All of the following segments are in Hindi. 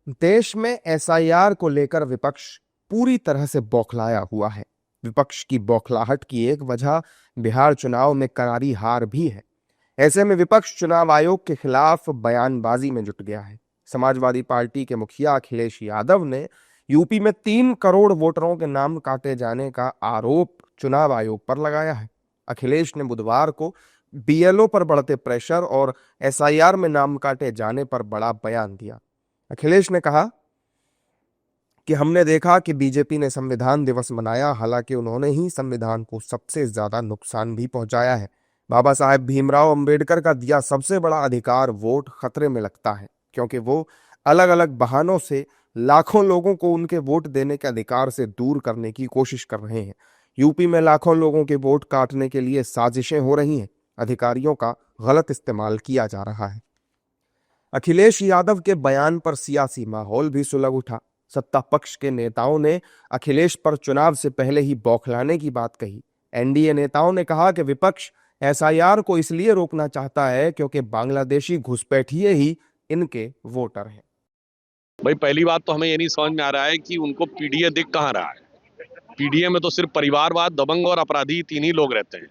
देश में एसआईआर को लेकर विपक्ष पूरी तरह से बौखलाया हुआ है। विपक्ष की बौखलाहट की एक वजह बिहार चुनाव में करारी हार भी है। ऐसे में विपक्ष चुनाव आयोग के खिलाफ बयानबाजी में जुट गया है। समाजवादी पार्टी के मुखिया अखिलेश यादव ने यूपी में 3 करोड़ वोटरों के नाम काटे जाने का आरोप चुनाव आयोग पर लगाया है। अखिलेश ने बुधवार को बीएलओ पर बढ़ते प्रेशर और एसआईआर में नाम काटे जाने पर बड़ा बयान दिया। अखिलेश ने कहा कि हमने देखा कि बीजेपी ने संविधान दिवस मनाया, हालांकि उन्होंने ही संविधान को सबसे ज्यादा नुकसान भी पहुंचाया है। बाबा साहेब भीमराव अंबेडकर का दिया सबसे बड़ा अधिकार वोट खतरे में लगता है, क्योंकि वो अलग अलग बहानों से लाखों लोगों को उनके वोट देने के अधिकार से दूर करने की कोशिश कर रहे हैं। यूपी में लाखों लोगों के वोट काटने के लिए साजिशें हो रही हैं। अधिकारियों का गलत इस्तेमाल किया जा रहा है। अखिलेश यादव के बयान पर सियासी माहौल भी सुलग उठा। सत्ता पक्ष के नेताओं ने अखिलेश पर चुनाव से पहले ही बौखलाने की बात कही। एनडीए नेताओं ने कहा कि विपक्ष एसआईआर को इसलिए रोकना चाहता है क्योंकि बांग्लादेशी घुसपैठिए ही इनके वोटर हैं। भाई, पहली बात तो हमें ये नहीं समझ में आ रहा है कि उनको पीडीए दिख कहाँ रहा है। पीडीए में तो सिर्फ परिवारवाद, दबंग और अपराधी 3 ही लोग रहते हैं।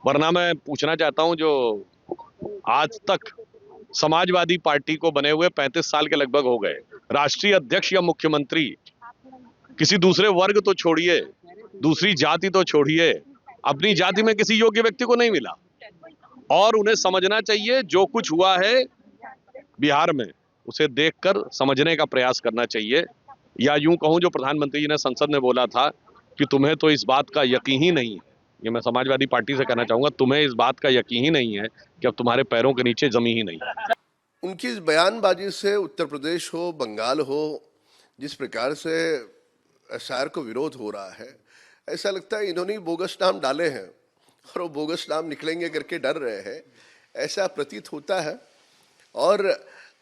वरना मैं पूछना चाहता हूं, जो आज तक समाजवादी पार्टी को बने हुए 35 साल के लगभग हो गए, राष्ट्रीय अध्यक्ष या मुख्यमंत्री किसी दूसरे वर्ग तो छोड़िए, दूसरी जाति तो छोड़िए, अपनी जाति में किसी योग्य व्यक्ति को नहीं मिला। और उन्हें समझना चाहिए जो कुछ हुआ है बिहार में, उसे देखकर समझने का प्रयास करना चाहिए। या यूं कहूं, जो प्रधानमंत्री जी ने संसद में बोला था कि तुम्हें तो इस बात का यकीन ही नहीं है, ये मैं समाजवादी पार्टी से कहना चाहूंगा, तुम्हें इस बात का यकीन ही नहीं है कि अब तुम्हारे पैरों के नीचे जमीन ही नहीं है। उनकी इस बयानबाजी से उत्तर प्रदेश हो, बंगाल हो, जिस प्रकार से एसआईआर को विरोध हो रहा है, ऐसा लगता है इन्होंने बोगस नाम डाले हैं और वो बोगस नाम निकलेंगे करके डर रहे हैं, ऐसा प्रतीत होता है। और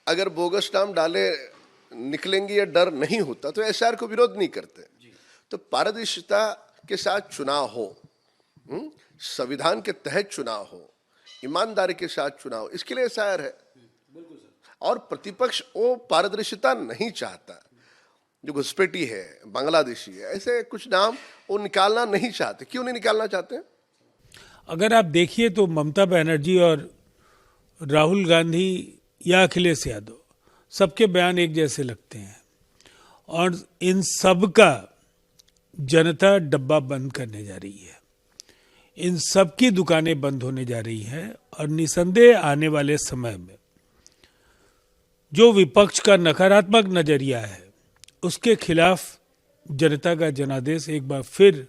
अगर बोगस नाम डाले निकलेंगे या डर नहीं होता तो एसआईआर को विरोध नहीं करते। तो पारदर्शिता के साथ चुनाव हो, संविधान के तहत चुनाव हो, ईमानदारी के साथ चुनाव, इसके लिए एसआईआर है। और प्रतिपक्ष वो पारदर्शिता नहीं चाहता। जो घुसपैठी है, बांग्लादेशी है, ऐसे कुछ नाम वो निकालना नहीं चाहते। क्यों नहीं निकालना चाहते? अगर आप देखिए तो ममता बनर्जी और राहुल गांधी या अखिलेश यादव, सबके बयान एक जैसे लगते हैं और इन सब का जनता डब्बा बंद करने जा रही है। इन सब की दुकानें बंद होने जा रही हैं और निसंदेह आने वाले समय में जो विपक्ष का नकारात्मक नजरिया है, उसके खिलाफ जनता का जनादेश एक बार फिर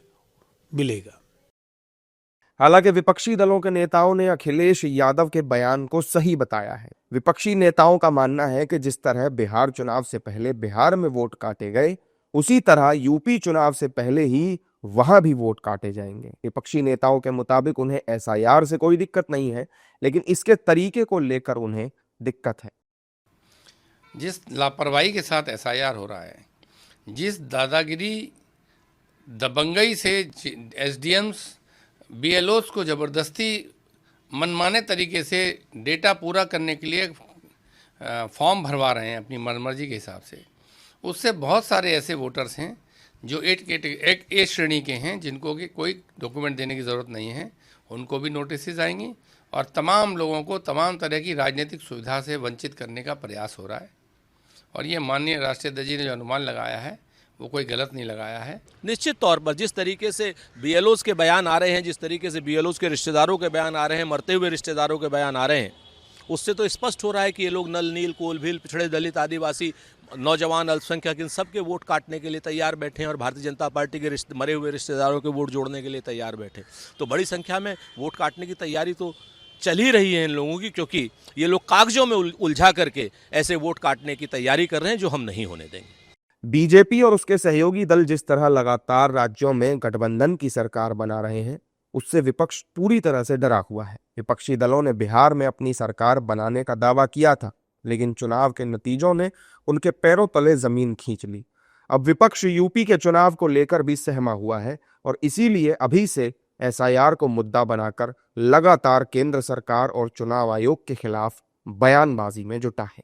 मिलेगा। हालांकि विपक्षी दलों के नेताओं ने अखिलेश यादव के बयान को सही बताया है। विपक्षी नेताओं का मानना है कि जिस तरह बिहार चुनाव से पहले बिहार में वोट काटे गए, उसी तरह यूपी चुनाव से पहले ही वहां भी वोट काटे जाएंगे। विपक्षी नेताओं के मुताबिक उन्हें एसआईआर से कोई दिक्कत नहीं है, लेकिन इसके तरीके को लेकर उन्हें दिक्कत है। जिस लापरवाही के साथ एसआईआर हो रहा है, जिस दादागिरी दबंगई से एसडीएम्स बीएलओस को ज़बरदस्ती मनमाने तरीके से डेटा पूरा करने के लिए फॉर्म भरवा रहे हैं अपनी मनमर्जी के हिसाब से, उससे बहुत सारे ऐसे वोटर्स हैं जो एक ए श्रेणी के हैं, जिनको कि कोई डॉक्यूमेंट देने की ज़रूरत नहीं है, उनको भी नोटिस आएंगी और तमाम लोगों को तमाम तरह की राजनीतिक सुविधा से वंचित करने का प्रयास हो रहा है। और ये माननीय राष्ट्रीय अध्यक्ष जी ने जो अनुमान लगाया है वो कोई गलत नहीं लगाया है। निश्चित तौर पर जिस तरीके से बीएलओस के बयान आ रहे हैं, जिस तरीके से बीएलओस के रिश्तेदारों के बयान आ रहे हैं, मरते हुए रिश्तेदारों के बयान आ रहे हैं, उससे तो स्पष्ट हो रहा है कि ये लोग नल नील कोल भील पिछड़े दलित आदिवासी नौजवान अल्पसंख्यक इन सबके वोट काटने के लिए तैयार बैठे हैं और भारतीय जनता पार्टी के मरे हुए रिश्तेदारों के वोट जोड़ने के लिए तैयार बैठे। तो बड़ी संख्या में वोट काटने की तैयारी तो चल ही रही है इन लोगों की, क्योंकि ये लोग कागजों में उलझा करके ऐसे वोट काटने की तैयारी कर रहे हैं जो हम नहीं होने देंगे। बीजेपी और उसके सहयोगी दल जिस तरह लगातार राज्यों में गठबंधन की सरकार बना रहे हैं, उससे विपक्ष पूरी तरह से डरा हुआ है। विपक्षी दलों ने बिहार में अपनी सरकार बनाने का दावा किया था, लेकिन चुनाव के नतीजों ने उनके पैरों तले जमीन खींच ली। अब विपक्ष यूपी के चुनाव को लेकर भी सहमा हुआ है और इसीलिए अभी से एसआईआर को मुद्दा बनाकर लगातार केंद्र सरकार और चुनाव आयोग के खिलाफ बयानबाजी में जुटा है।